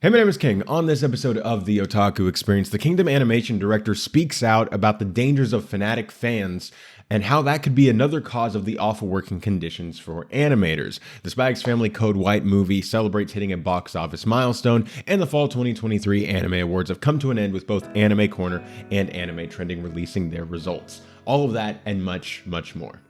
Hey, my name is King. On this episode of the Otaku Experience, the Kingdom animation director speaks out about the dangers of Fanatic fans and how that could be another cause of the awful working conditions for animators. The Spy Family Code White movie celebrates hitting a box office milestone, and the Fall 2023 Anime Awards have come to an end with both Anime Corner and Anime Trending releasing their results. All of that and much, much more.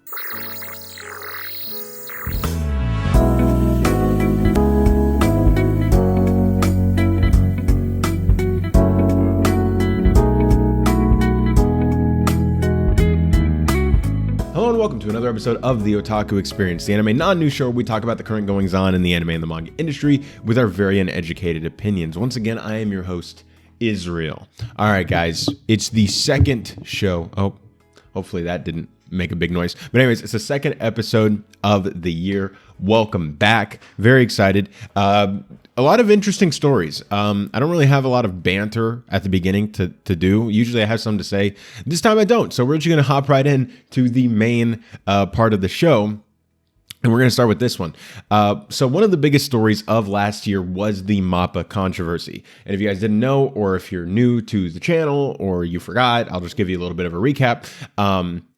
Hello and welcome to another episode of the Otaku Experience, the anime non-news show where we talk about the current goings-on in the anime and the manga industry with our very uneducated opinions. Once again, I am your host, Israel. All right, guys, it's the second show. Oh, hopefully that didn't make a big noise. But anyways, it's the second episode of the year. Welcome back. Very excited. A lot of interesting stories. I don't really have a lot of banter at the beginning to do. Usually I have something to say. This time I don't. So we're just going to hop right in to the main part of the show. And we're going to start with this one. So one of the biggest stories of last year was the MAPPA controversy. And if you guys didn't know, or if you're new to the channel, or you forgot, I'll just give you a little bit of a recap.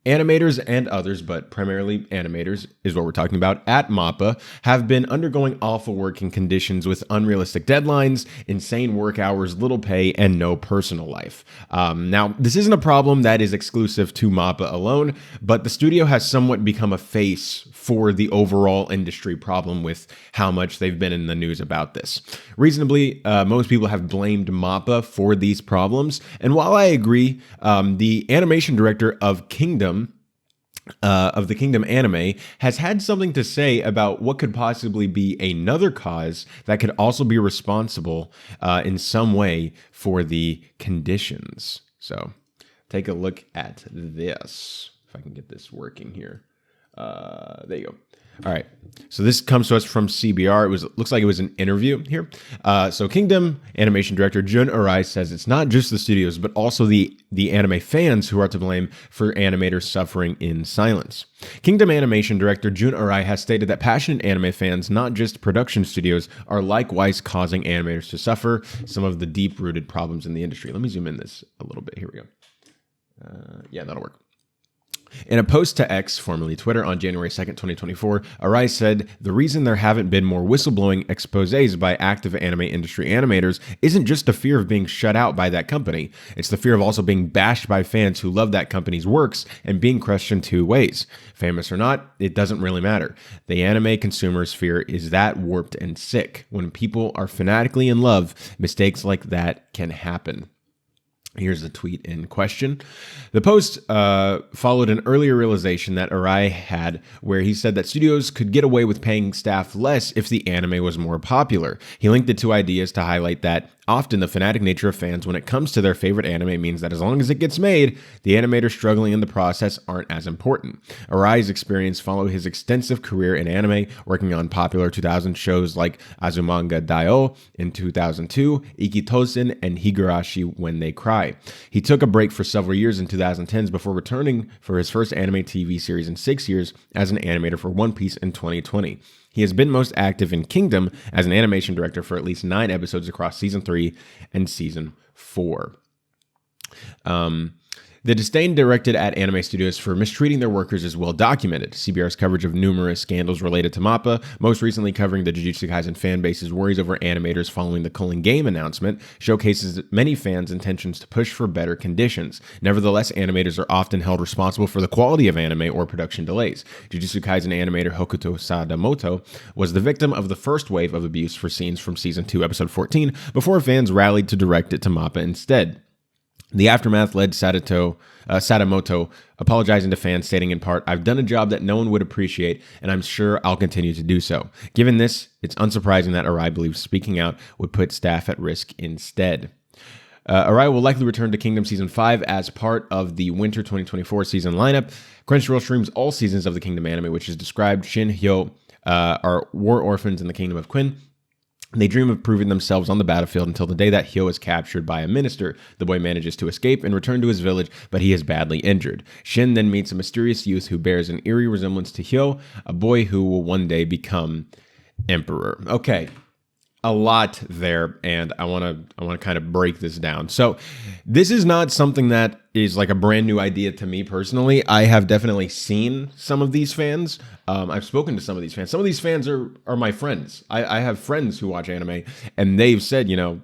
Animators and others, but primarily animators is what we're talking about at MAPPA, have been undergoing awful working conditions with unrealistic deadlines, insane work hours, little pay, and no personal life. Now, this isn't a problem that is exclusive to MAPPA alone, but the studio has somewhat become a face for the overall industry problem with how much they've been in the news about this. Reasonably, most people have blamed MAPPA for these problems, and while I agree, the animation director of the Kingdom anime has had something to say about what could possibly be another cause that could also be responsible in some way for the conditions. So take a look at this. If I can get this working here. There you go. All right. So this comes to us from CBR. Looks like it was an interview here. So Kingdom animation director Jun Arai says it's not just the studios, but also the anime fans who are to blame for animators suffering in silence. Kingdom animation director Jun Arai has stated that passionate anime fans, not just production studios, are likewise causing animators to suffer some of the deep-rooted problems in the industry. Let me zoom in this a little bit. Here we go. Yeah, that'll work. In a post to X, formerly Twitter, on January 2nd, 2024, Arai said, "The reason there haven't been more whistleblowing exposés by active anime industry animators isn't just the fear of being shut out by that company. It's the fear of also being bashed by fans who love that company's works and being crushed in two ways. Famous or not, it doesn't really matter. The anime consumer's fear is that warped and sick. When people are fanatically in love, mistakes like that can happen." Here's the tweet in question. The post followed an earlier realization that Arai had, where he said that studios could get away with paying staff less if the anime was more popular. He linked the two ideas to highlight that often the fanatic nature of fans when it comes to their favorite anime means that as long as it gets made, the animators struggling in the process aren't as important. Arai's experience followed his extensive career in anime, working on popular 2000 shows like Azumanga Daioh in 2002, Ikitosen, and Higurashi When They Cry. He took a break for several years in 2010s before returning for his first anime TV series in 6 years as an animator for One Piece in 2020. He has been most active in Kingdom as an animation director for at least 9 episodes across Season 3 and Season 4. The disdain directed at anime studios for mistreating their workers is well documented. CBR's coverage of numerous scandals related to MAPPA, most recently covering the Jujutsu Kaisen fanbase's worries over animators following the Culling Game announcement, showcases many fans' intentions to push for better conditions. Nevertheless, animators are often held responsible for the quality of anime or production delays. Jujutsu Kaisen animator Hokuto Sadamoto was the victim of the first wave of abuse for scenes from Season 2, Episode 14, before fans rallied to direct it to MAPPA instead. The aftermath led Sadamoto apologizing to fans, stating in part, "I've done a job that no one would appreciate, and I'm sure I'll continue to do so." Given this, it's unsurprising that Arai believes speaking out would put staff at risk instead. Arai will likely return to Kingdom Season 5 as part of the Winter 2024 season lineup. Crunchyroll streams all seasons of the Kingdom anime, which is described Shin Hyo are war orphans in the Kingdom of Quinn. They dream of proving themselves on the battlefield until the day that Hyo is captured by a minister. The boy manages to escape and return to his village, but he is badly injured. Shin then meets a mysterious youth who bears an eerie resemblance to Hyo, a boy who will one day become emperor. Okay, a lot there, and I want to kind of break this down. So this is not something that is like a brand new idea to me personally. I have definitely seen some of these fans. I've spoken to some of these fans. Some of these fans are my friends. I have friends who watch anime, and they've said, you know,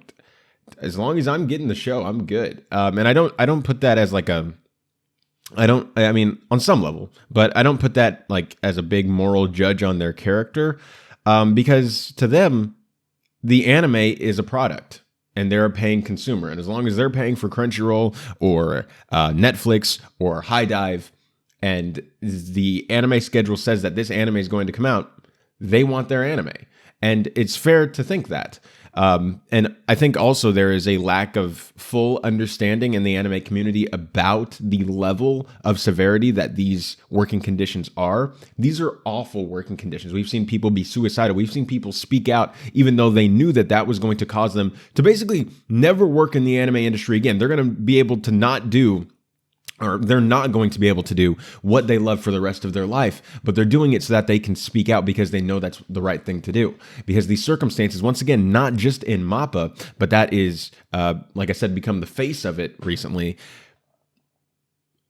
as long as I'm getting the show, I'm good. And I don't put that as like a, I mean, on some level, but I don't put that like as a big moral judge on their character, because to them, the anime is a product and they're a paying consumer. And as long as they're paying for Crunchyroll or Netflix or High Dive, and the anime schedule says that this anime is going to come out, they want their anime. And it's fair to think that. And I think also there is a lack of full understanding in the anime community about the level of severity that these working conditions are. These are awful working conditions. We've seen people be suicidal. We've seen people speak out even though they knew that that was going to cause them to basically never work in the anime industry again. They're going to be able to not do, or they're not going to be able to do what they love for the rest of their life, but they're doing it so that they can speak out because they know that's the right thing to do. Because these circumstances, once again, not just in MAPPA, but that is, like I said, become the face of it recently.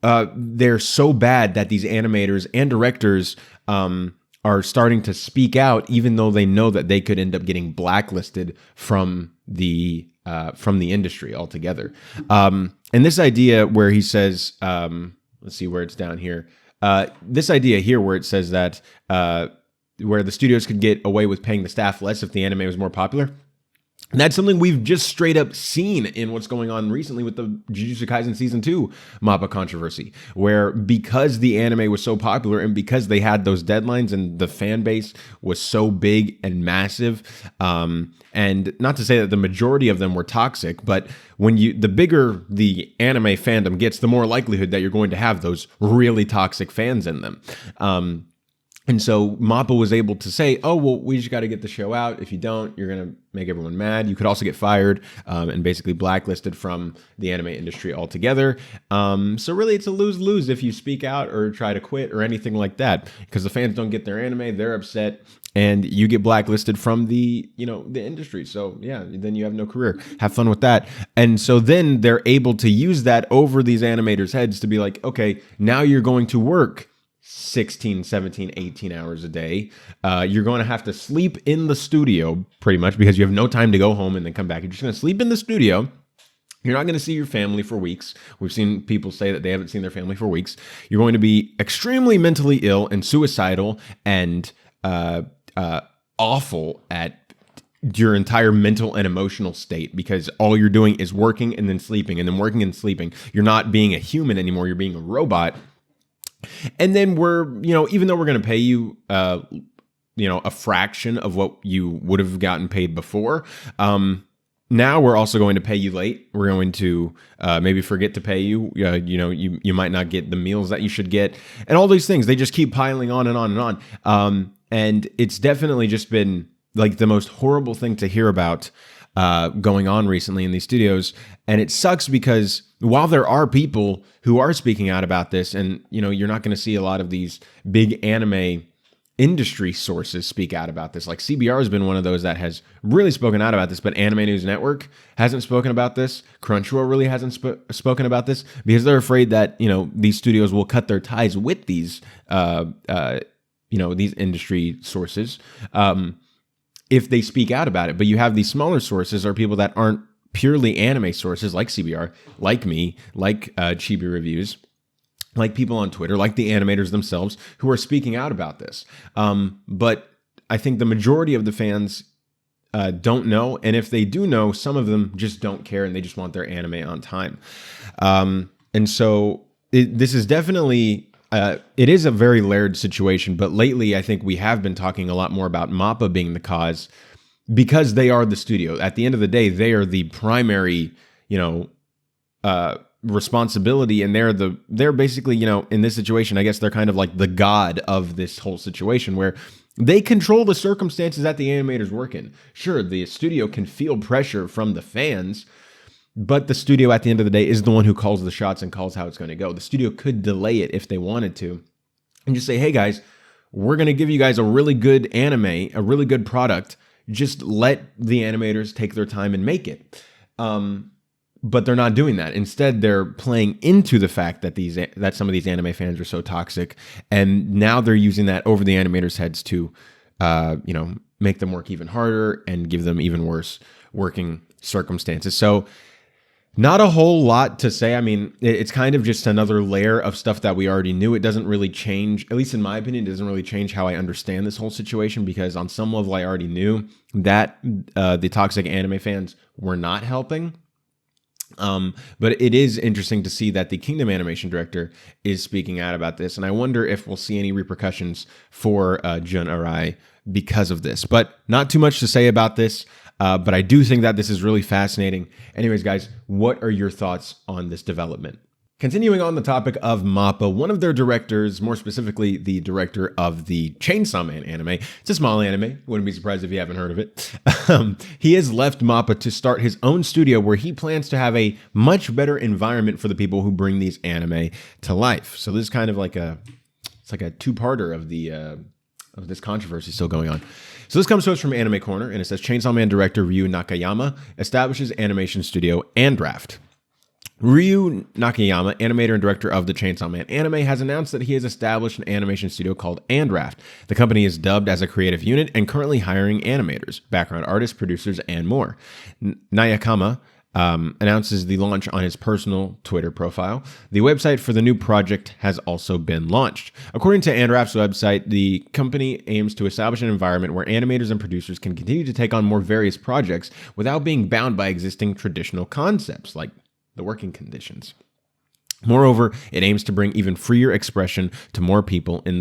They're so bad that these animators and directors are starting to speak out, even though they know that they could end up getting blacklisted from the industry altogether. And this idea where he says, let's see where it's down here. This idea here where it says that where the studios could get away with paying the staff less if the anime was more popular. And that's something we've just straight up seen in what's going on recently with the Jujutsu Kaisen Season 2 MAPPA controversy, where because the anime was so popular and because they had those deadlines and the fan base was so big and massive, and not to say that the majority of them were toxic, but when the bigger the anime fandom gets, the more likelihood that you're going to have those really toxic fans in them. And so MAPPA was able to say, oh, well, we just got to get the show out. If you don't, you're going to make everyone mad. You could also get fired and basically blacklisted from the anime industry altogether. So really, it's a lose-lose if you speak out or try to quit or anything like that, because the fans don't get their anime, they're upset, and you get blacklisted from the industry. So yeah, then you have no career. Have fun with that. And so then they're able to use that over these animators' heads to be like, okay, now you're going to work 16, 17, 18 hours a day. You're going to have to sleep in the studio pretty much because you have no time to go home and then come back. You're just going to sleep in the studio. You're not going to see your family for weeks. We've seen people say that they haven't seen their family for weeks. You're going to be extremely mentally ill and suicidal and awful at your entire mental and emotional state because all you're doing is working and then sleeping and then working and sleeping. You're not being a human anymore. You're being a robot. And then even though we're going to pay you, a fraction of what you would have gotten paid before, now we're also going to pay you late. We're going to maybe forget to pay you. You might not get the meals that you should get, and all these things. They just keep piling on and on and on. And it's definitely just been like the most horrible thing to hear about going on recently in these studios. And it sucks because while there are people who are speaking out about this, and you're not going to see a lot of these big anime industry sources speak out about this. Like CBR has been one of those that has really spoken out about this, but Anime News Network hasn't spoken about this. Crunchyroll really hasn't spoken about this because they're afraid that these studios will cut their ties with these these industry sources if they speak out about it. But you have these smaller sources or people that aren't purely anime sources like CBR, like me, like Chibi Reviews, like people on Twitter, like the animators themselves who are speaking out about this. But I think the majority of the fans don't know. And if they do know, some of them just don't care and they just want their anime on time. And so this is definitely... it is a very layered situation, but lately I think we have been talking a lot more about MAPPA being the cause because they are the studio. At the end of the day, they are the primary, responsibility, and they're basically, in this situation, I guess they're kind of like the god of this whole situation where they control the circumstances that the animators work in. Sure, the studio can feel pressure from the fans, but the studio at the end of the day is the one who calls the shots and calls how it's going to go. The studio could delay it if they wanted to and just say, hey guys, we're going to give you guys a really good anime, a really good product. just let the animators take their time and make it. But they're not doing that. Instead, they're playing into the fact that some of these anime fans are so toxic, and now they're using that over the animators' heads to, make them work even harder and give them even worse working circumstances. So, not a whole lot to say. I mean, it's kind of just another layer of stuff that we already knew. It doesn't really change, at least in my opinion, it doesn't really change how I understand this whole situation, because on some level, I already knew that the toxic anime fans were not helping. But it is interesting to see that the Kingdom animation director is speaking out about this, and I wonder if we'll see any repercussions for Jun Arai because of this. But not too much to say about this, but I do think that this is really fascinating. Anyways, guys, what are your thoughts on this development? Continuing on the topic of MAPPA, one of their directors, more specifically the director of the Chainsaw Man anime, it's a small anime, wouldn't be surprised if you haven't heard of it. He has left MAPPA to start his own studio where he plans to have a much better environment for the people who bring these anime to life. So this is kind of like a two-parter of this controversy still going on. So this comes to us from Anime Corner, and it says Chainsaw Man director Ryu Nakayama establishes animation studio Andraft. Ryu Nakayama, animator and director of the Chainsaw Man anime, has announced that he has established an animation studio called Andraft. The company is dubbed as a creative unit and currently hiring animators, background artists, producers, and more. Nakayama announces the launch on his personal Twitter profile. The website for the new project has also been launched. According to Andraft's website, the company aims to establish an environment where animators and producers can continue to take on more various projects without being bound by existing traditional concepts like the working conditions. Moreover, it aims to bring even freer expression to more people in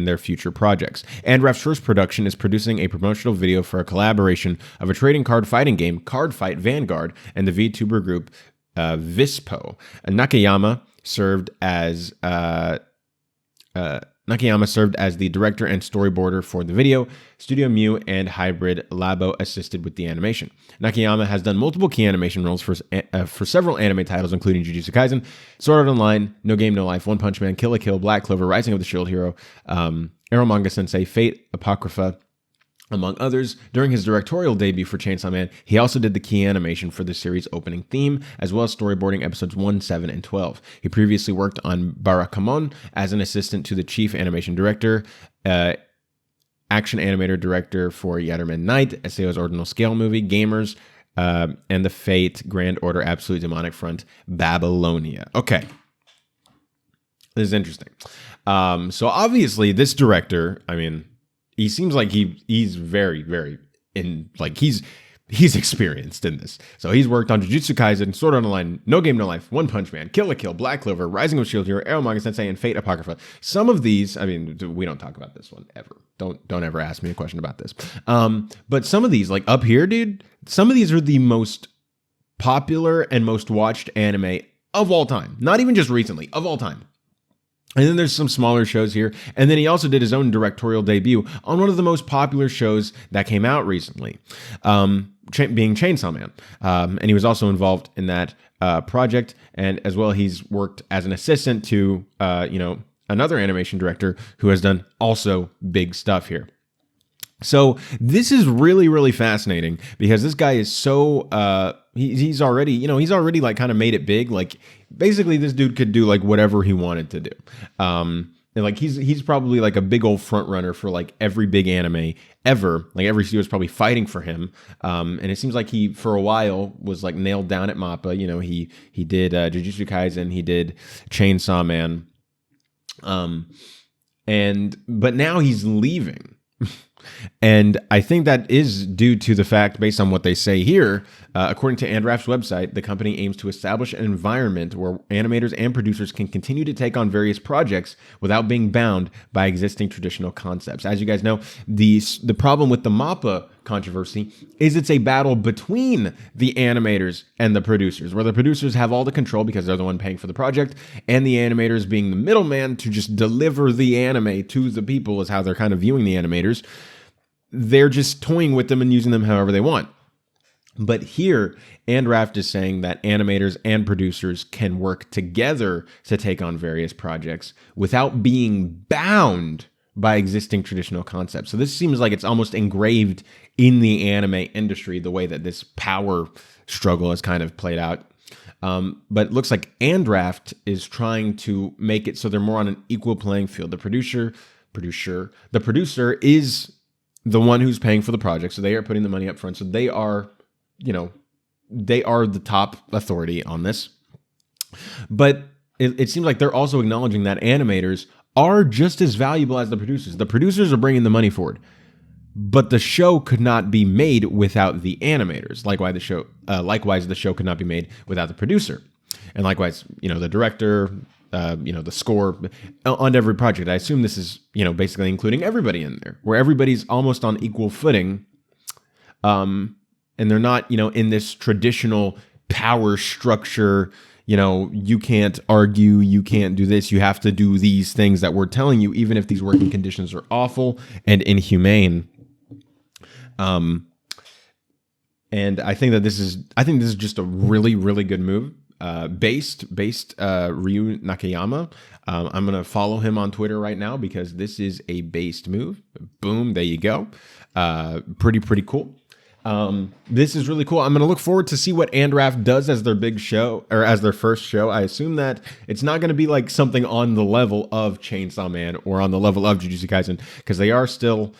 their future projects. Andraft's first production is producing a promotional video for a collaboration of a trading card fighting game, Card Fight Vanguard, and the VTuber group Vispo. Nakayama served as the director and storyboarder for the video. Studio Mew and Hybrid Labo assisted with the animation. Nakayama has done multiple key animation roles for several anime titles, including Jujutsu Kaisen, Sword Art Online, No Game No Life, One Punch Man, Kill la Kill, Black Clover, Rising of the Shield Hero, Arrow Manga Sensei, Fate, Apocrypha, among others. During his directorial debut for Chainsaw Man, he also did the key animation for the series' opening theme, as well as storyboarding episodes 1, 7, and 12. He previously worked on Barakamon as an assistant to the chief animation director, action animator director for Yatterman Night, SAO's Ordinal Scale movie, Gamers, and the Fate Grand Order Absolute Demonic Front, Babylonia. Okay. This is interesting. So obviously this director, I mean, he seems like he's very, very he's experienced in this. So he's worked on Jujutsu Kaisen, Sword Art Online, No Game No Life, One Punch Man, Kill la Kill, Black Clover, Rising of Shield Hero, Arrow Manga Sensei, and Fate Apocrypha. Some of these, I mean, we don't talk about this one ever. Don't ever ask me a question about this. But some of these, like up here, dude, some of these are the most popular and most watched anime of all time. Not even just recently, of all time. And then there's some smaller shows here. And then he also did his own directorial debut on one of the most popular shows that came out recently, being Chainsaw Man. And he was also involved in that project. And as well, he's worked as an assistant to, another animation director who has done also big stuff here. So this is really, really fascinating because this guy is so, he's already like kind of made it big. Like basically this dude could do like whatever he wanted to do. And like he's probably like a big old front runner for like every big anime ever. Like every studio is probably fighting for him. And it seems like he for a while was like nailed down at MAPPA. You know, he did Jujutsu Kaisen, he did Chainsaw Man. But now he's leaving. And I think that is due to the fact, based on what they say here, according to Andraft's website, the company aims to establish an environment where animators and producers can continue to take on various projects without being bound by existing traditional concepts. As you guys know, the problem with the MAPPA controversy is it's a battle between the animators and the producers, where the producers have all the control because they're the one paying for the project, and the animators being the middleman to just deliver the anime to the people is how they're kind of viewing the animators. They're just toying with them and using them however they want. But here, Andraft is saying that animators and producers can work together to take on various projects without being bound by existing traditional concepts. So this seems like it's almost engraved in the anime industry, the way that this power struggle has kind of played out. But it looks like Andraft is trying to make it so they're more on an equal playing field. The producer is the one who's paying for the project, so they are putting the money up front. So they are, they are the top authority on this. But it seems like they're also acknowledging that animators are just as valuable as the producers. The producers are bringing the money forward, but the show could not be made without the animators. Likewise, the show could not be made without the producer, and likewise, the director, the score on every project. I assume this is, basically including everybody in there, where everybody's almost on equal footing, and they're not, in this traditional power structure. You can't argue, you can't do this, you have to do these things that we're telling you, even if these working conditions are awful and inhumane. And I think this is just a really, really good move. Based Ryu Nakayama. I'm going to follow him on Twitter right now because this is a based move. Boom, there you go. Pretty cool. This is really cool. I'm going to look forward to see what Andraft does as their big show, or as their first show. I assume that it's not going to be like something on the level of Chainsaw Man or on the level of Jujutsu Kaisen, because they are still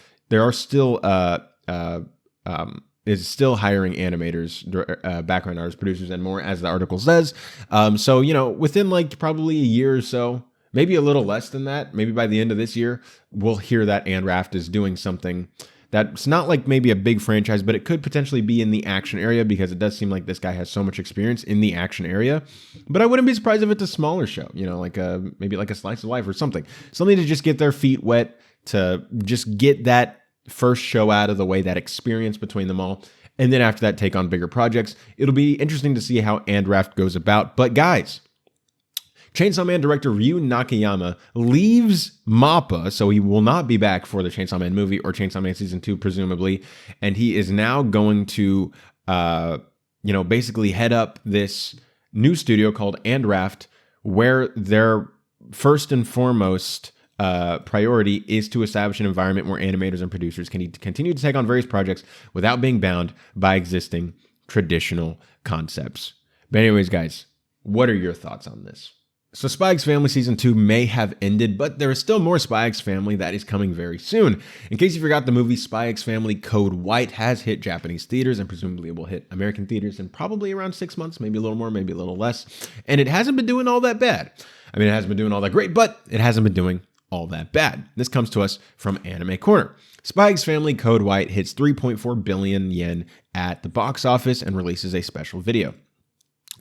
hiring animators, background artists, producers, and more, as the article says. So, within like probably a year or so, maybe a little less than that, maybe by the end of this year, we'll hear that Andraft is doing something that's not like maybe a big franchise, but it could potentially be in the action area, because it does seem like this guy has so much experience in the action area. But I wouldn't be surprised if it's a smaller show, like maybe like a Slice of Life or something to just get their feet wet, to just get that first show out of the way, that experience between them all. And then after that, take on bigger projects. It'll be interesting to see how Andraft goes about. But guys, Chainsaw Man director Ryu Nakayama leaves MAPPA, so he will not be back for the Chainsaw Man movie or Chainsaw Man Season 2, presumably. And he is now going to, basically head up this new studio called Andraft, where their first and foremost priority is to establish an environment where animators and producers can continue to take on various projects without being bound by existing traditional concepts. But anyways, guys, what are your thoughts on this? So Spy X Family Season 2 may have ended, but there is still more Spy X Family that is coming very soon. In case you forgot, the movie Spy X Family Code White has hit Japanese theaters, and presumably it will hit American theaters in probably around 6 months, maybe a little more, maybe a little less. And it hasn't been doing all that bad. I mean, it hasn't been doing all that great, but it hasn't been doing all that bad. This comes to us from Anime Corner. Spy X Family Code White hits 3.4 billion yen at the box office and releases a special video.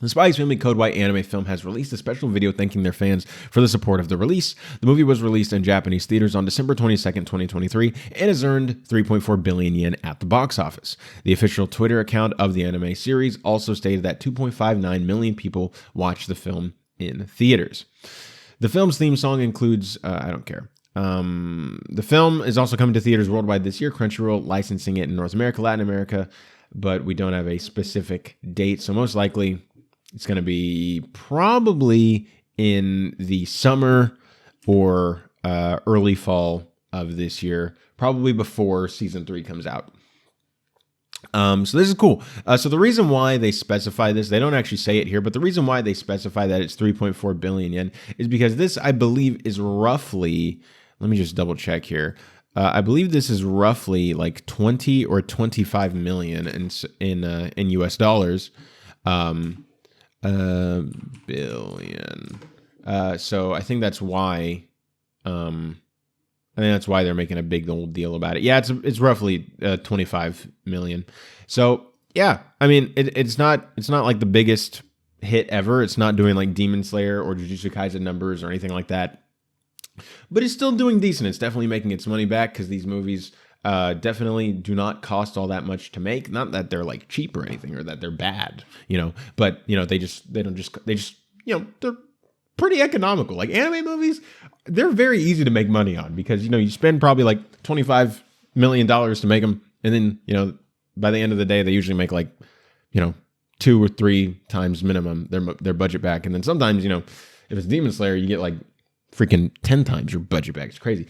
The Spy X Family Code White anime film has released a special video thanking their fans for the support of the release. The movie was released in Japanese theaters on December 22nd, 2023, and has earned 3.4 billion yen at the box office. The official Twitter account of the anime series also stated that 2.59 million people watched the film in theaters. The film's theme song includes, I don't care. The film is also coming to theaters worldwide this year, Crunchyroll licensing it in North America, Latin America, but we don't have a specific date, so most likely it's going to be probably in the summer or early fall of this year, probably before Season 3 comes out. So this is cool. So the reason why they specify this, they don't actually say it here, but the reason why they specify that it's 3.4 billion yen is because this, I believe, is roughly, let me just double check here. I believe this is roughly like 20 or 25 million in US dollars. Billion. So I think that's why. They're making a big old deal about it. Yeah, it's roughly 25 million. So yeah, I mean it's not like the biggest hit ever. It's not doing like Demon Slayer or Jujutsu Kaisen numbers or anything like that. But it's still doing decent. It's definitely making its money back because these movies definitely do not cost all that much to make. Not that they're like cheap or anything or that they're bad, but they're pretty economical. Like anime movies, they're very easy to make money on because, you spend probably like $25 million to make them. And then, by the end of the day, they usually make like, 2 or 3 times minimum their budget back. And then sometimes, if it's Demon Slayer, you get like freaking 10 times your budget back. It's crazy.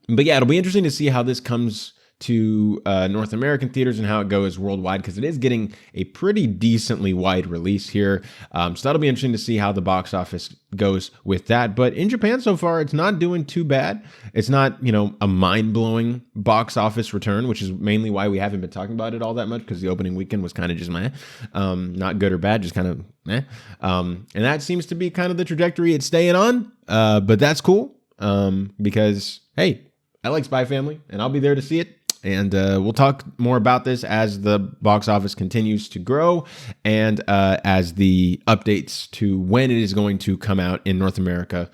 But yeah, it'll be interesting to see how this comes to North American theaters and how it goes worldwide, because it is getting a pretty decently wide release here. So that'll be interesting to see how the box office goes with that. But in Japan so far, it's not doing too bad. It's not, a mind-blowing box office return, which is mainly why we haven't been talking about it all that much, because the opening weekend was kind of just meh. Not good or bad, just kind of meh. And that seems to be kind of the trajectory it's staying on. But that's cool, because, hey, I like Spy Family, and I'll be there to see it. And we'll talk more about this as the box office continues to grow and as the updates to when it is going to come out in North America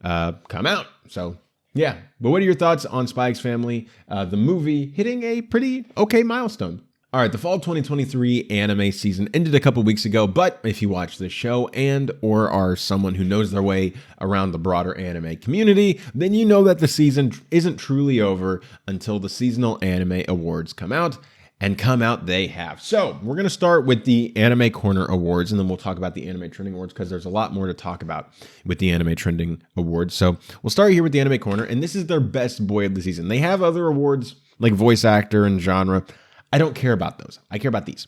come out. So, yeah. But what are your thoughts on Spy X Family, the movie hitting a pretty okay milestone? All right, the fall 2023 anime season ended a couple weeks ago, but if you watch this show and or are someone who knows their way around the broader anime community, then you know that the season isn't truly over until the seasonal anime awards come out, and come out they have. So we're going to start with the Anime Corner Awards, and then we'll talk about the Anime Trending Awards, because there's a lot more to talk about with the Anime Trending Awards. So we'll start here with the Anime Corner, and this is their best boy of the season. They have other awards like voice actor and genre. I don't care about those. I care about these.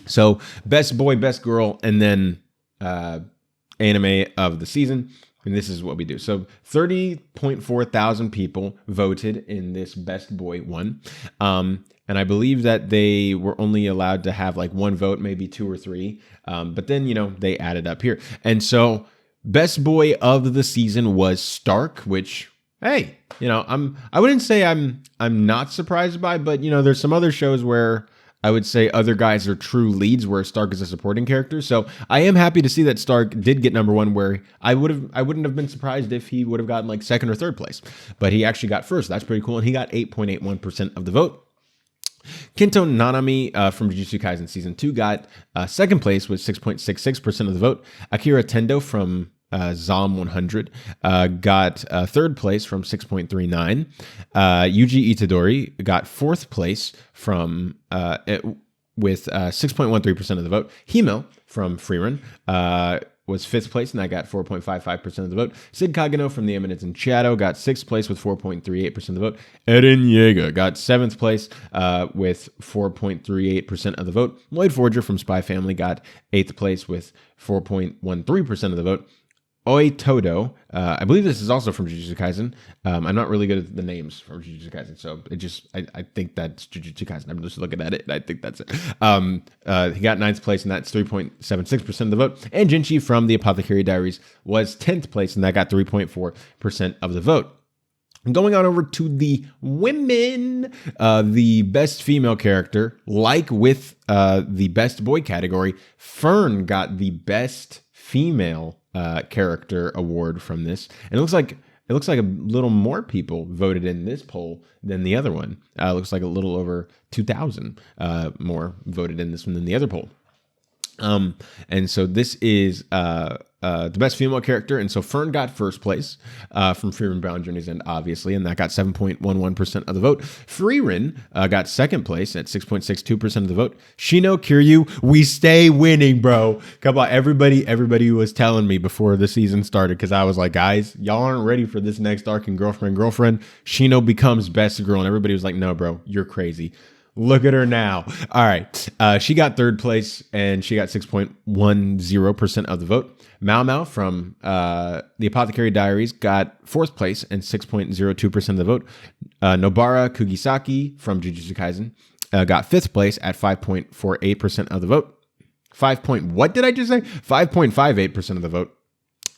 So best boy, best girl, and then anime of the season. And this is what we do. So 30.4 thousand people voted in this best boy one. And I believe that they were only allowed to have like one vote, maybe two or three. But then, they added up here. And so best boy of the season was Stark, which, hey, I wouldn't say I'm not surprised by, but there's some other shows where I would say other guys are true leads where Stark is a supporting character. So I am happy to see that Stark did get number one, where I wouldn't have been surprised if he would have gotten like second or third place, but he actually got first. That's pretty cool. And he got 8.81% of the vote. Kento Nanami from Jujutsu Kaisen Season 2 got second place with 6.66% of the vote. Akira Tendo from Zom 100 got third place from 6.39. Yuji Itadori got fourth place from with 6.13% of the vote. Himo from Freerun was fifth place, and I got 4.55% of the vote. Sid Kagano from The Eminence in Shadow got sixth place with 4.38% of the vote. Eren Yeager got seventh place with 4.38% of the vote. Lloyd Forger from Spy Family got eighth place with 4.13% of the vote. Oi Todo, I believe this is also from Jujutsu Kaisen. I'm not really good at the names from Jujutsu Kaisen, so I think that's Jujutsu Kaisen. I'm just looking at it, and I think that's it. He got ninth place, and that's 3.76% of the vote. And Jinchi from The Apothecary Diaries was 10th place, and that got 3.4% of the vote. Going on over to the women, the best female character, like with the best boy category, Fern got the best female character award from this, and it looks like a little more people voted in this poll than the other one. It looks like a little over 2,000 more voted in this one than the other poll. And so this is the best female character, and so Fern got first place from Frieren Bound Journey's End, obviously, and that got 7.11% of the vote. Frieren got second place at 6.62% of the vote. Shino Kiryu, we stay winning, bro. Come on, everybody was telling me before the season started, because I was like, guys, y'all aren't ready for this next arc in Girlfriend. Shino becomes best girl, and everybody was like, no, bro, you're crazy. Look at her now. All right. She got third place, and she got 6.10% of the vote. Mao Mao from The Apothecary Diaries got fourth place and 6.02% of the vote. Nobara Kugisaki from Jujutsu Kaisen got fifth place at 5.48% of the vote. What did I just say? 5.58% of the vote.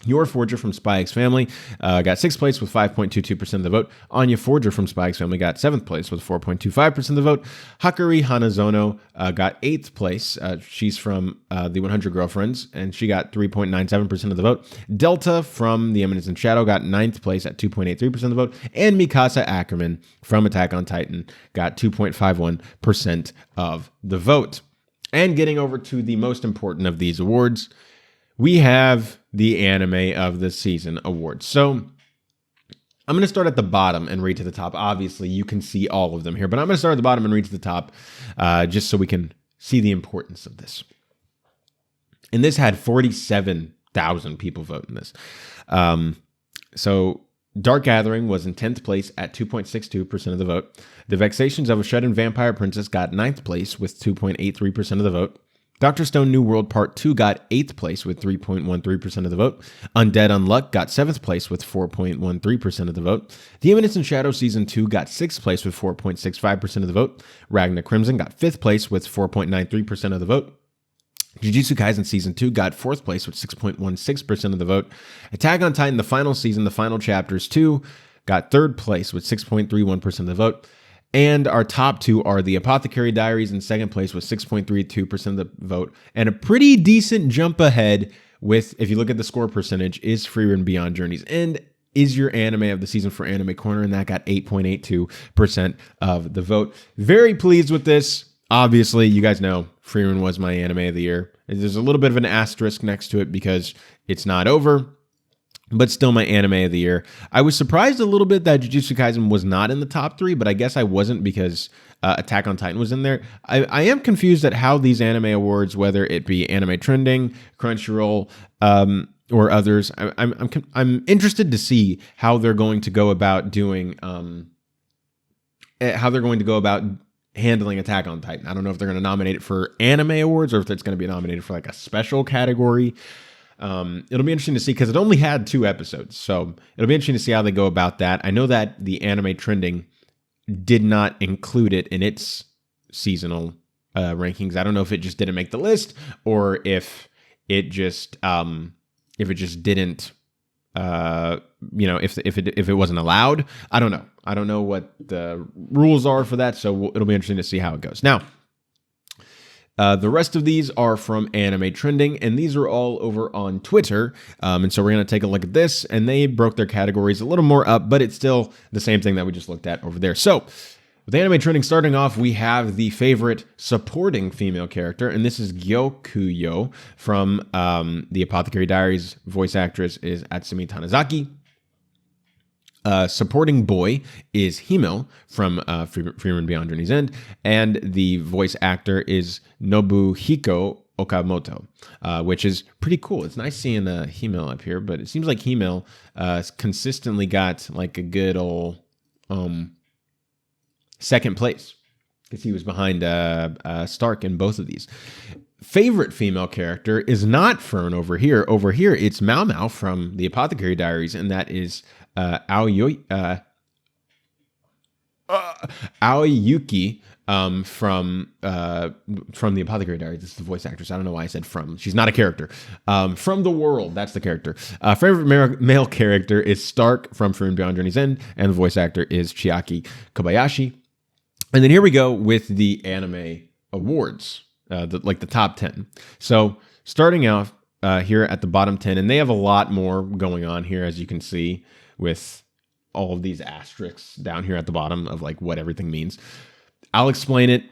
Your Forger from Spy X Family got sixth place with 5.22% of the vote. Anya Forger from Spy X Family got seventh place with 4.25% of the vote. Hakari Hanazono got eighth place. She's from the 100 Girlfriends, and she got 3.97% of the vote. Delta from The Eminence in Shadow got ninth place at 2.83% of the vote. And Mikasa Ackerman from Attack on Titan got 2.51% of the vote. And getting over to the most important of these awards, we have the Anime of the Season awards. So I'm going to start at the bottom and read to the top. Obviously, you can see all of them here, but I'm going to start at the bottom and read to the top just so we can see the importance of this. And this had 47,000 people vote in this. So Dark Gathering was in 10th place at 2.62% of the vote. The Vexations of a Shut-In Vampire Princess got 9th place with 2.83% of the vote. Dr. Stone New World Part 2 got 8th place with 3.13% of the vote. Undead Unluck got 7th place with 4.13% of the vote. The Eminence in Shadow Season 2 got 6th place with 4.65% of the vote. Ragna Crimson got 5th place with 4.93% of the vote. Jujutsu Kaisen Season 2 got 4th place with 6.16% of the vote. Attack on Titan, the final season, the final chapters 2, got 3rd place with 6.31% of the vote. And our top 2 are the Apothecary Diaries in 2nd place with 6.32% of the vote. And a pretty decent jump ahead with, if you look at the score percentage, is Frieren Beyond Journey's End is your anime of the season for Anime Corner, and that got 8.82% of the vote. Very pleased with this. Obviously, you guys know Frieren was my anime of the year. There's a little bit of an asterisk next to it because it's not over, but still my anime of the year. I was surprised a little bit that Jujutsu Kaisen was not in the top 3, but I guess I wasn't because Attack on Titan was in there. I am confused at how these anime awards, whether it be Anime Trending, Crunchyroll, or others, I'm interested to see how they're going to go about doing, handling Attack on Titan. I don't know if they're going to nominate it for anime awards or if it's going to be nominated for like a special category. It'll be interesting to see because it only had 2 episodes. So it'll be interesting to see how they go about that. I know that the Anime Trending did not include it in its seasonal rankings. I don't know if it just didn't make the list or if it just didn't, if it wasn't allowed. I don't know. I don't know what the rules are for that, so it'll be interesting to see how it goes. Now, the rest of these are from Anime Trending, and these are all over on Twitter. And so we're going to take a look at this, and they broke their categories a little more up, but it's still the same thing that we just looked at over there. So with Anime Trending starting off, we have the favorite supporting female character, and this is Gyokuyo from the Apothecary Diaries. Voice actress is Atsumi Tanizaki. Supporting boy is Himel from Frieren Beyond Journey's End, and the voice actor is Nobuhiko Okamoto, which is pretty cool. It's nice seeing Himel up here, but it seems like Himel consistently got like a good old second place because he was behind Stark in both of these. Favorite female character is not Fern over here. Over here, it's Mao Mao from the Apothecary Diaries, and that is Aoyuki from the Apothecary Diaries. This is the voice actress. I don't know why I said from. She's not a character. From the World, that's the character. Favorite male character is Stark from Frieren Beyond Journey's End, and the voice actor is Chiaki Kobayashi. And then here we go with the anime awards, the top 10. So starting off here at the bottom 10, and they have a lot more going on here, as you can see, with all of these asterisks down here at the bottom of like what everything means. I'll explain it,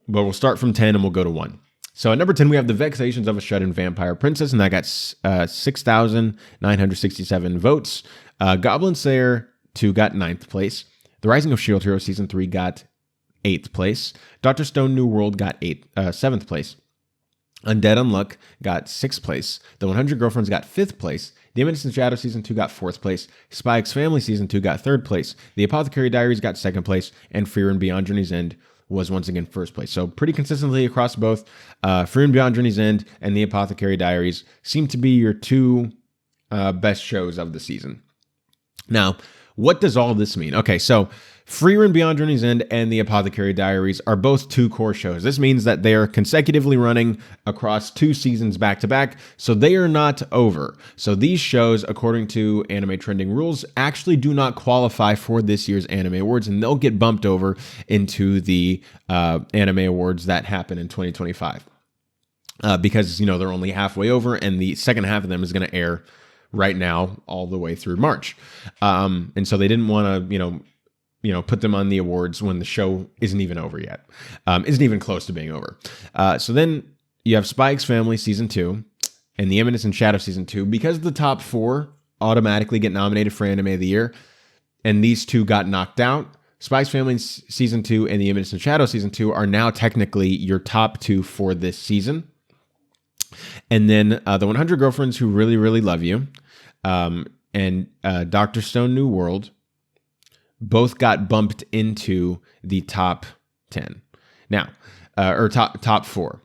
but we'll start from 10 and we'll go to 1. So at number 10, we have The Vexations of a Shut-In Vampire Princess, and that got 6,967 votes. Goblin Slayer 2 got 9th place. The Rising of Shield Hero Season 3 got 8th place. Dr. Stone New World got 7th place. Undead Unluck got 6th place. The 100 Girlfriends got 5th place. The Eminence in Shadow Season 2 got 4th place. Spy X Family Season 2 got 3rd place. The Apothecary Diaries got 2nd place. And Frieren Beyond Journey's End was once again 1st place. So pretty consistently across both. Frieren Beyond Journey's End and the Apothecary Diaries seem to be your 2 best shows of the season. Now, what does all this mean? Okay, so Frieren Beyond Journey's End and the Apothecary Diaries are both 2 core shows. This means that they are consecutively running across 2 seasons back to back, so they are not over. So these shows, according to Anime Trending rules, actually do not qualify for this year's Anime Awards, and they'll get bumped over into the Anime Awards that happen in 2025. Because, they're only halfway over, and the second half of them is going to air right now all the way through March. And so they didn't want to, put them on the awards when the show isn't even over yet, isn't even close to being over. So then you have Spy X Family Season 2 and The Eminence in Shadow Season 2. Because the top 4 automatically get nominated for Anime of the Year, and these 2 got knocked out, Spy X Family Season 2 and The Eminence in Shadow Season 2 are now technically your top 2 for this season. And then the 100 Girlfriends Who Really, Really Love You and Dr. Stone New World both got bumped into the top 10. Now, or top 4.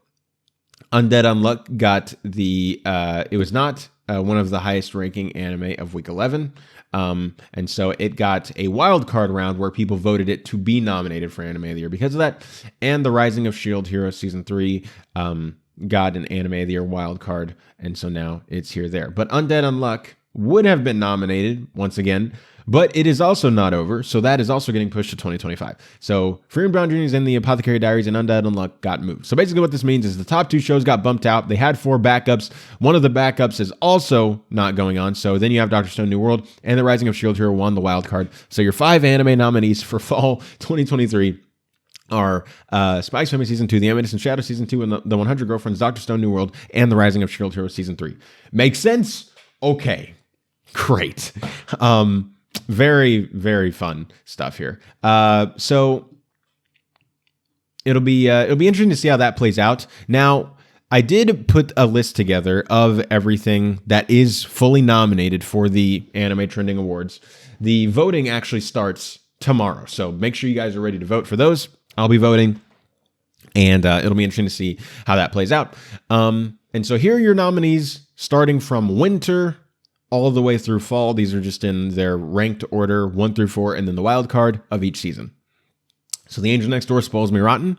Undead Unluck got it was not one of the highest ranking anime of week 11. And so it got a wild card round where people voted it to be nominated for Anime of the Year because of that. And The Rising of Shield Hero Season 3 got an Anime of the Year wild card. And so now it's here there. But Undead Unluck would have been nominated once again, but it is also not over. So that is also getting pushed to 2025. So Free and Brown Juniors and the Apothecary Diaries and Undead Unluck got moved. So basically what this means is the top 2 shows got bumped out. They had 4 backups. One of the backups is also not going on. So then you have Dr. Stone New World and The Rising of Shield Hero won the wild card. So your 5 anime nominees for fall 2023 are Spy X Family Season 2, The Animators and Shadow Season 2, and the 100 Girlfriends, Dr. Stone New World, and The Rising of Shield Hero Season 3. Makes sense? Okay. Great. Very, very fun stuff here. So it'll be interesting to see how that plays out. Now, I did put a list together of everything that is fully nominated for the Anime Trending Awards. The voting actually starts tomorrow, so make sure you guys are ready to vote for those. I'll be voting, and it'll be interesting to see how that plays out. And so here are your nominees, starting from winter all the way through fall. These are just in their ranked order, 1 through 4, and then the wild card of each season. So The Angel Next Door Spoils Me Rotten,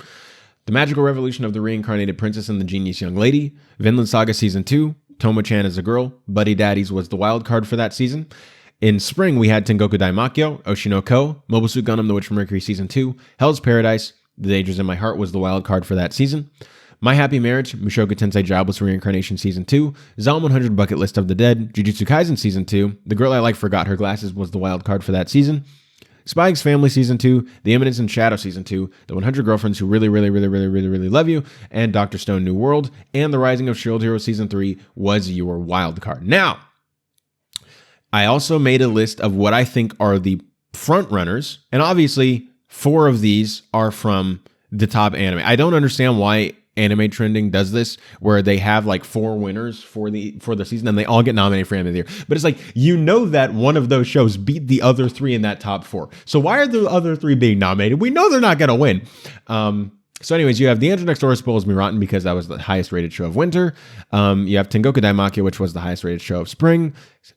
The Magical Revolution of the Reincarnated Princess and the Genius Young Lady, Vinland Saga Season 2, Toma-chan as a Girl, Buddy Daddies was the wild card for that season. In spring, we had Tengoku Daimakyo, Oshinoko, Mobile Suit Gundam The Witch from Mercury Season 2, Hell's Paradise, The Dangers in My Heart was the wild card for that season. My Happy Marriage, Mushoku Tensei Jobless Reincarnation Season 2, Zalm 100 Bucket List of the Dead, Jujutsu Kaisen Season 2, The Girl I Like Forgot Her Glasses was the wild card for that season. Spy X Family Season 2, The Eminence and Shadow Season 2, The 100 Girlfriends Who Really, Really, Really, Really, Really, Really Love You, and Dr. Stone New World, and The Rising of Shield Hero Season 3 was your wild card. Now, I also made a list of what I think are the front runners, and obviously 4 of these are from the top anime. I don't understand why Anime Trending does this, where they have like 4 winners for the season and they all get nominated for Anime of the Year. But it's like, you know that one of those shows beat the other 3 in that top 4. So why are the other 3 being nominated? We know they're not going to win. So anyways, you have The Angel Next Door Spoils Me Rotten because that was the highest rated show of winter. You have Tengoku Daimakyo, which was the highest rated show of spring.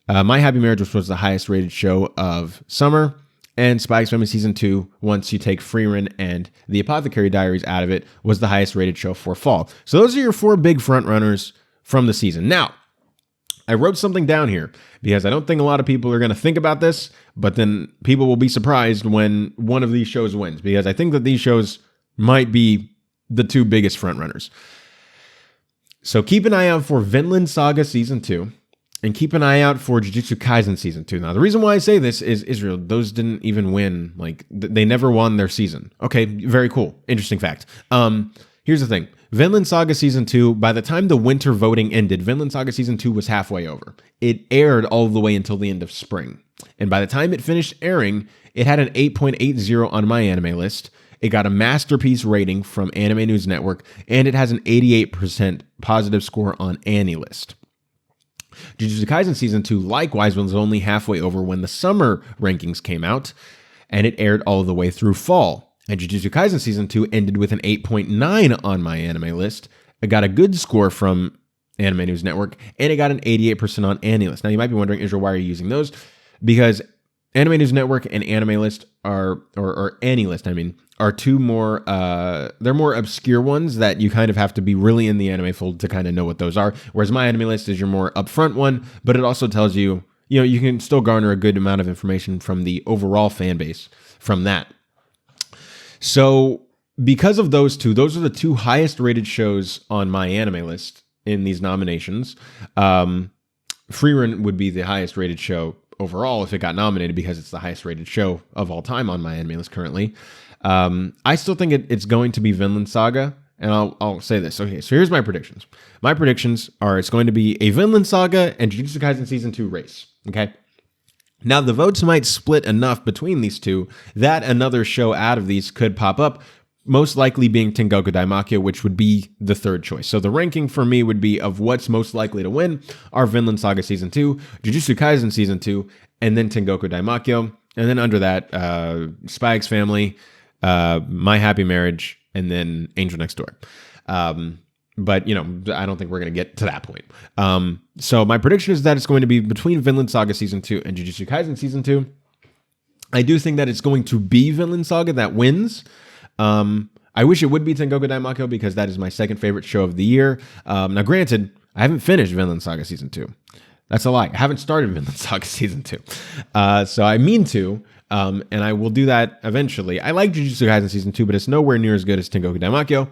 My Happy Marriage, which was the highest rated show of summer. And Spy X Family Season 2, once you take Frieren and the Apothecary Diaries out of it, was the highest rated show for fall. So those are your 4 big frontrunners from the season. Now, I wrote something down here because I don't think a lot of people are going to think about this, but then people will be surprised when one of these shows wins, because I think that these shows might be the 2 biggest frontrunners. So keep an eye out for Vinland Saga Season 2. And keep an eye out for Jujutsu Kaisen Season 2. Now, the reason why I say this is Israel, those didn't even win. Like, they never won their season. Okay, very cool. Interesting fact. Here's the thing. Vinland Saga Season 2, by the time the winter voting ended, Vinland Saga Season 2 was halfway over. It aired all the way until the end of spring. And by the time it finished airing, it had an 8.80 on my anime list. It got a masterpiece rating from Anime News Network, and it has an 88% positive score on AniList. Jujutsu Kaisen Season 2 likewise was only halfway over when the summer rankings came out, and it aired all the way through fall. And Jujutsu Kaisen Season 2 ended with an 8.9 on my anime list. It got a good score from Anime News Network, and it got an 88% on AniList. Now, you might be wondering, Israel, why are you using those? Because Anime News Network and Anime List are 2 more, they're more obscure ones that you kind of have to be really in the anime fold to kind of know what those are. Whereas My Anime List is your more upfront one, but it also tells you, you can still garner a good amount of information from the overall fan base from that. So because of those 2, those are the 2 highest rated shows on My Anime List in these nominations. Frieren would be the highest rated show overall if it got nominated because it's the highest rated show of all time on My Anime List currently. I still think it's going to be Vinland Saga, and I'll say this. Okay, so here's my predictions. My predictions are it's going to be a Vinland Saga and Jujutsu Kaisen Season 2 race, okay? Now, the votes might split enough between these 2 that another show out of these could pop up, most likely being Tengoku Daimakyo, which would be the third choice. So the ranking for me would be of what's most likely to win are Vinland Saga Season 2, Jujutsu Kaisen Season 2, and then Tengoku Daimakyo. And then under that, Spy X Family, My Happy Marriage, and then Angel Next Door. But, I don't think we're going to get to that point. So my prediction is that it's going to be between Vinland Saga Season 2 and Jujutsu Kaisen Season 2. I do think that it's going to be Vinland Saga that wins. I wish it would be Tengoku Daimakyo because that is my second favorite show of the year. Now, granted, I haven't finished Vinland Saga Season 2. That's a lie. I haven't started Vinland Saga Season 2. So I mean to, and I will do that eventually. I like Jujutsu Kaisen Season 2, but it's nowhere near as good as Tengoku Daimakyo.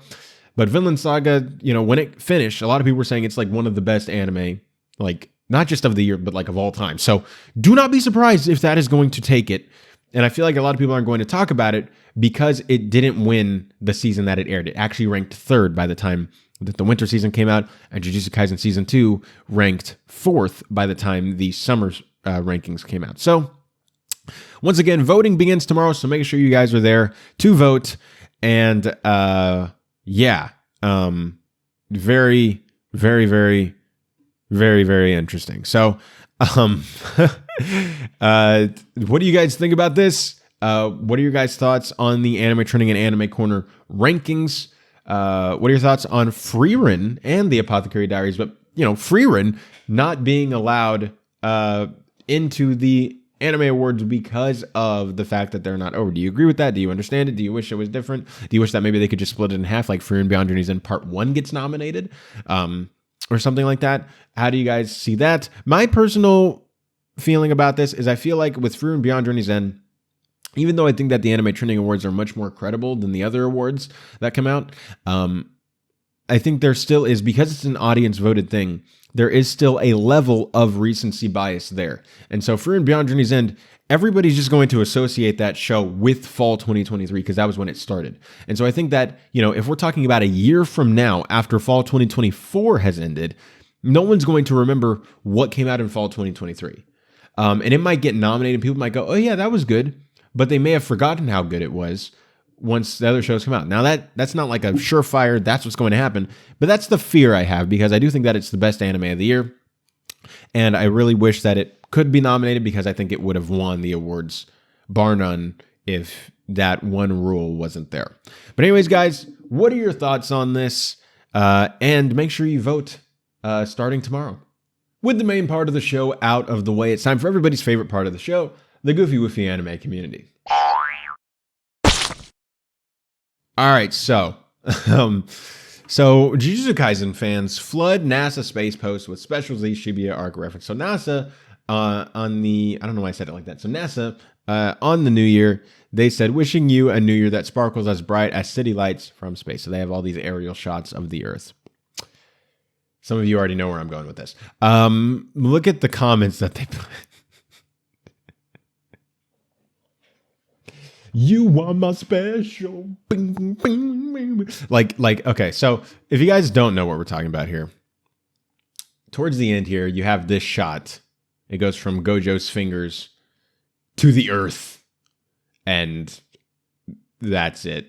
But Vinland Saga, when it finished, a lot of people were saying it's like one of the best anime, like not just of the year, but like of all time. So do not be surprised if that is going to take it. And I feel like a lot of people aren't going to talk about it because it didn't win the season that it aired. It actually ranked third by the time that the winter season came out, and Jujutsu Kaisen Season 2 ranked fourth by the time the summer rankings came out. So once again, voting begins tomorrow, so make sure you guys are there to vote. And very, very, very, very, very interesting. So what do you guys think about this? What are your guys' thoughts on the Anime Trending and Anime Corner rankings? What are your thoughts on Frieren and the Apothecary Diaries? But, Frieren not being allowed into the Anime Awards because of the fact that they're not over. Do you agree with that? Do you understand it? Do you wish it was different? Do you wish that maybe they could just split it in half, like Frieren Beyond Journey's End Part 1 gets nominated? Or something like that? How do you guys see that? My personal feeling about this is I feel like with Frieren Beyond Journey's End, even though I think that the Anime Trending Awards are much more credible than the other awards that come out, I think there still is, because it's an audience voted thing, there is still a level of recency bias there. And so Frieren Beyond Journey's End, everybody's just going to associate that show with fall 2023 because that was when it started. And so I think that, if we're talking about a year from now after fall 2024 has ended, no one's going to remember what came out in fall 2023. And it might get nominated. People might go, oh yeah, that was good. But they may have forgotten how good it was once the other shows come out. Now that's not like a surefire, that's what's going to happen. But that's the fear I have because I do think that it's the best anime of the year. And I really wish that it could be nominated because I think it would have won the awards, bar none, if that one rule wasn't there. But anyways, guys, what are your thoughts on this? And make sure you vote starting tomorrow. With the main part of the show out of the way, it's time for everybody's favorite part of the show, the Goofy Woofy anime community. All right, so Jujutsu Kaisen fans flood NASA Space Post with special Z Shibuya arc reference. So NASA I don't know why I said it like that. So NASA on the new year, they said, wishing you a new year that sparkles as bright as city lights from space. So they have all these aerial shots of the Earth. Some of you already know where I'm going with this. Look at the comments that they put. You are my special. Bing, bing, bing, bing. Okay, so if you guys don't know what we're talking about here, towards the end here, you have this shot. It goes from Gojo's fingers to the Earth. And that's it.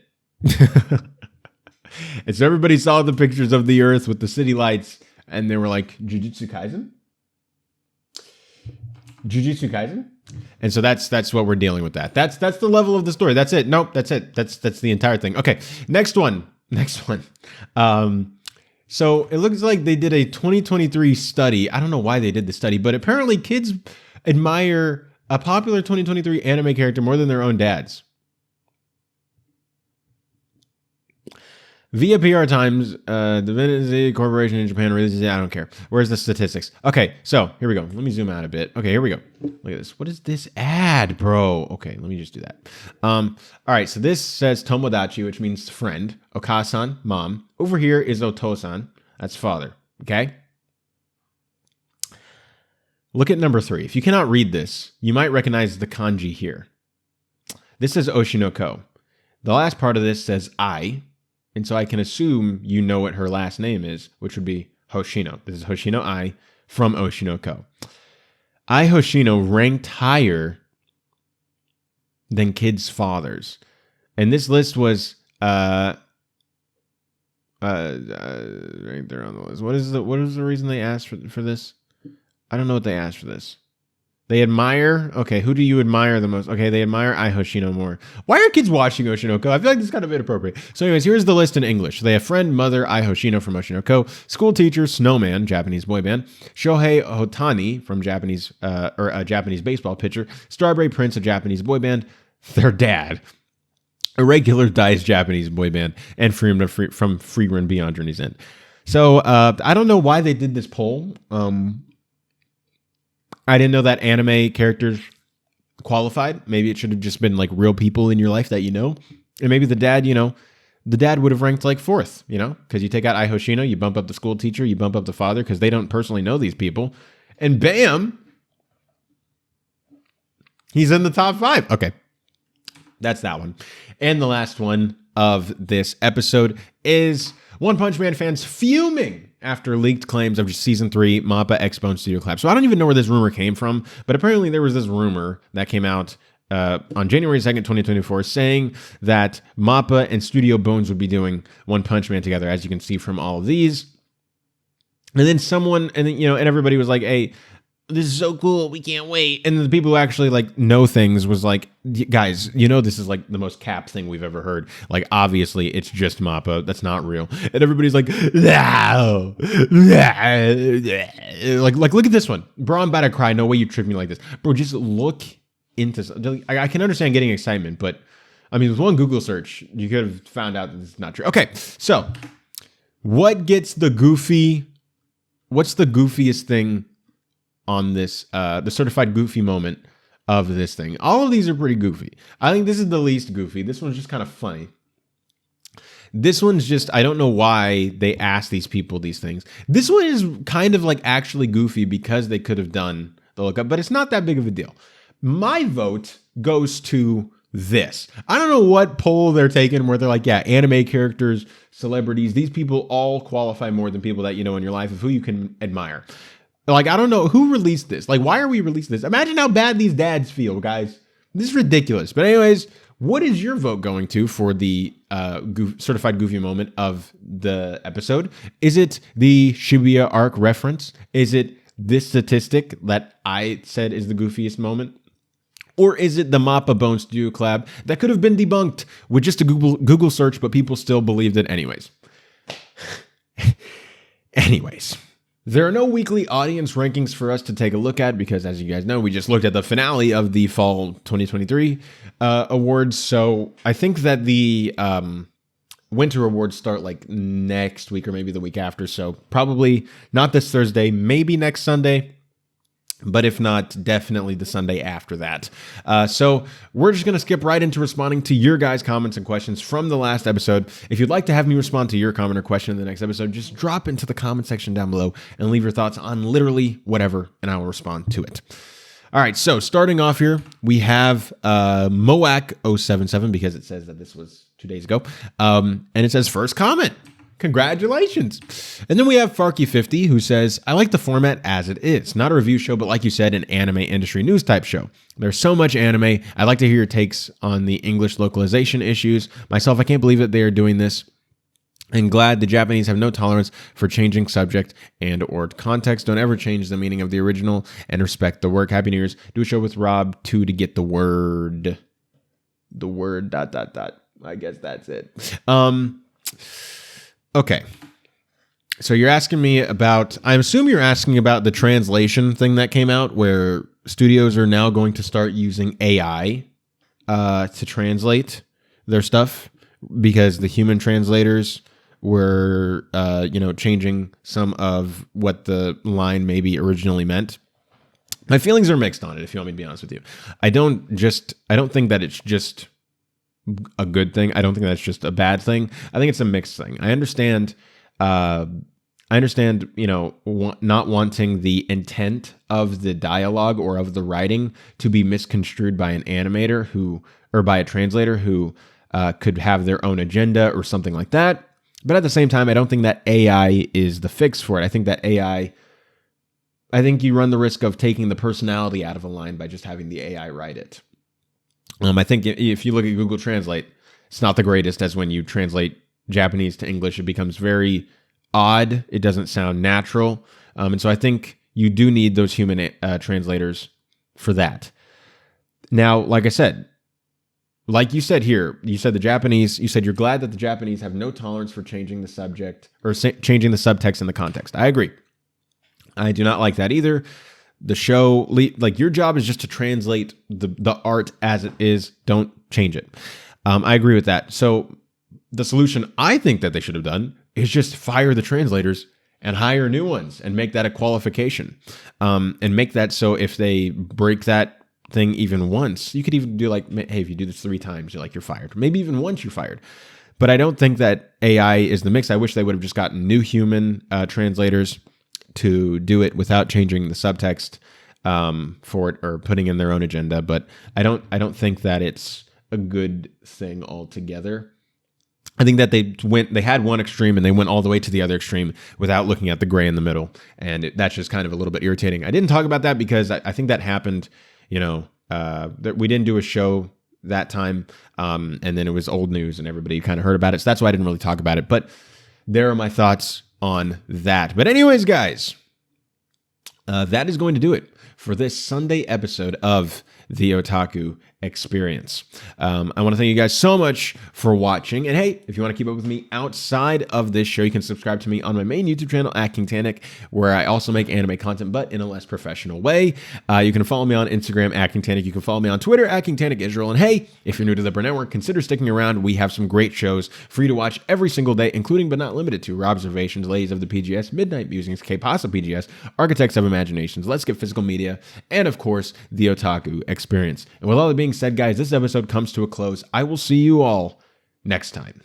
And so everybody saw the pictures of the Earth with the city lights, and they were like, Jujutsu Kaisen? Jujutsu Kaisen? And so that's what we're dealing with that. That's the level of the story. That's it. Nope, that's it. That's the entire thing. Okay, next one. So it looks like they did a 2023 study. I don't know why they did the study, but apparently kids admire a popular 2023 anime character more than their own dads. Via PR Times, the Venice Corporation in Japan releases, I don't care. Where's the statistics? Okay, so here we go. Let me zoom out a bit. Okay, here we go. Look at this. What is this ad, bro? Okay, let me just do that. All right, so this says Tomodachi, which means friend. Okasan, mom. Over here is Otosan. That's father. Okay? Look at number 3. If you cannot read this, you might recognize the kanji here. This says Oshinoko. The last part of this says I. And so I can assume you know what her last name is, which would be Hoshino. This is Hoshino Ai from Oshinoko. Ai Hoshino ranked higher than kids' fathers. And this list was Uh, right there on the list. What is the reason they asked for this? I don't know what they asked for this. They admire. Okay, who do you admire the most? Okay, they admire Ai Hoshino more. Why are kids watching Oshinoko? I feel like this is kind of inappropriate. So, anyways, here's the list in English. They have friend, mother, Ai Hoshino from Oshinoko, school teacher, Snowman, Japanese boy band, Shohei Otani from Japanese a Japanese baseball pitcher, Strawberry Prince, a Japanese boy band, their dad, Irregular Dice, Japanese boy band, and Freeman from Free Run Beyond Journey's End. So, I don't know why they did this poll. I didn't know that anime characters qualified. Maybe it should have just been like real people in your life that you know. And maybe the dad would have ranked like fourth, because you take out Ai Hoshino, you bump up the school teacher, you bump up the father because they don't personally know these people. And bam, he's in the top 5. Okay, that's that one. And the last one of this episode is One Punch Man fans fuming after leaked claims of season 3 MAPPA X-Bone Studio collab. So I don't even know where this rumor came from, but apparently there was this rumor that came out on January 2nd, 2024, saying that MAPPA and Studio Bones would be doing One Punch Man together, as you can see from all of these. And then everybody was like, hey, this is so cool, we can't wait. And the people who actually like know things was like, guys, this is like the most cap thing we've ever heard. Like, obviously it's just MAPPA, that's not real. And everybody's like, no. Like look at this one, bro, I'm about to cry, no way you tricked me like this. Bro, just look into, I can understand getting excitement, but I mean, with one Google search you could have found out that this is not true. Okay, so what's the goofiest thing on this, the certified goofy moment of this thing? All of these are pretty goofy. I think this is the least goofy. This one's just kind of funny. This one's just, I don't know why they asked these people these things. This one is kind of like actually goofy because they could have done the lookup, but it's not that big of a deal. My vote goes to this. I don't know what poll they're taking where they're like, yeah, anime characters, celebrities, these people all qualify more than people that you know in your life of who you can admire. Like, I don't know who released this. Like, why are we releasing this? Imagine how bad these dads feel, guys. This is ridiculous. But anyways, what is your vote going to for the certified goofy moment of the episode? Is it the Shibuya arc reference? Is it this statistic that I said is the goofiest moment? Or is it the MAPPA Bone Studio collab that could have been debunked with just a Google search, but people still believed it anyways? Anyways. There are no weekly audience rankings for us to take a look at because, as you guys know, we just looked at the finale of the Fall 2023 awards. So I think that the Winter Awards start like next week or maybe the week after. So probably not this Thursday, maybe next Sunday. But if not, definitely the Sunday after that. So we're just going to skip right into responding to your guys' comments and questions from the last episode. If you'd like to have me respond to your comment or question in the next episode, just drop into the comment section down below and leave your thoughts on literally whatever, and I will respond to it. All right, so starting off here, we have Moac077 because it says that this was 2 days ago. And it says first comment. Congratulations. And then we have Farky50 who says, I like the format as it is. Not a review show, but like you said, an anime industry news type show. There's so much anime. I'd like to hear your takes on the English localization issues. Myself, I can't believe that they are doing this. And glad the Japanese have no tolerance for changing subject and or context. Don't ever change the meaning of the original and respect the work. Happy New Year's. Do a show with Rob 2 to get the word. The word ... I guess that's it. Okay, so you're asking me about, I assume you're asking about the translation thing that came out where studios are now going to start using AI to translate their stuff because the human translators were, changing some of what the line maybe originally meant. My feelings are mixed on it, if you want me to be honest with you. I don't think that it's just a good thing. I don't think that's just a bad thing. I think it's a mixed thing. I understand, not wanting the intent of the dialogue or of the writing to be misconstrued by an animator or by a translator who could have their own agenda or something like that. But at the same time, I don't think that AI is the fix for it. I think that I think you run the risk of taking the personality out of a line by just having the AI write it. I think if you look at Google Translate, It's not the greatest, as when you translate Japanese to English, it becomes very odd. It doesn't sound natural. And so I think you do need those human translators for that. Now, like I said, like you said here, you said you're glad that the Japanese have no tolerance for changing the subject or changing the subtext in the context. I agree. I do not like that either. The show, like, your job is just to translate the art as it is. Don't change it. I agree with that. So the solution I think that they should have done is just fire the translators and hire new ones and make that a qualification. And make that so if they break that thing even once, you could even do like, hey, if you do this 3 times, you're fired. Maybe even once you're fired. But I don't think that AI is the mix. I wish they would have just gotten new human translators to do it without changing the subtext for it or putting in their own agenda. But I don't think that it's a good thing altogether. I think that they had one extreme and they went all the way to the other extreme without looking at the gray in the middle. And that's just kind of a little bit irritating. I didn't talk about that because I think that happened, that we didn't do a show that time. And then it was old news and everybody kind of heard about it. So that's why I didn't really talk about it. But there are my thoughts on that. But anyways, guys, that is going to do it for this Sunday episode of the Otaku Experience. I want to thank you guys so much for watching. And hey, if you want to keep up with me outside of this show, you can subscribe to me on my main YouTube channel at Kingtanic, where I also make anime content, but in a less professional way. You can follow me on Instagram at Kingtanic. You can follow me on Twitter at Kingtanic Israel. And hey, if you're new to the Burnettwork, consider sticking around. We have some great shows for you to watch every single day, including but not limited to Observations, Ladies of the PGS, Midnight Musings, K-Pasa PGS, Architects of Imaginations, Let's Get Physical Media, and of course, the Otaku Experience. And with all that being said, guys, this episode comes to a close. I will see you all next time.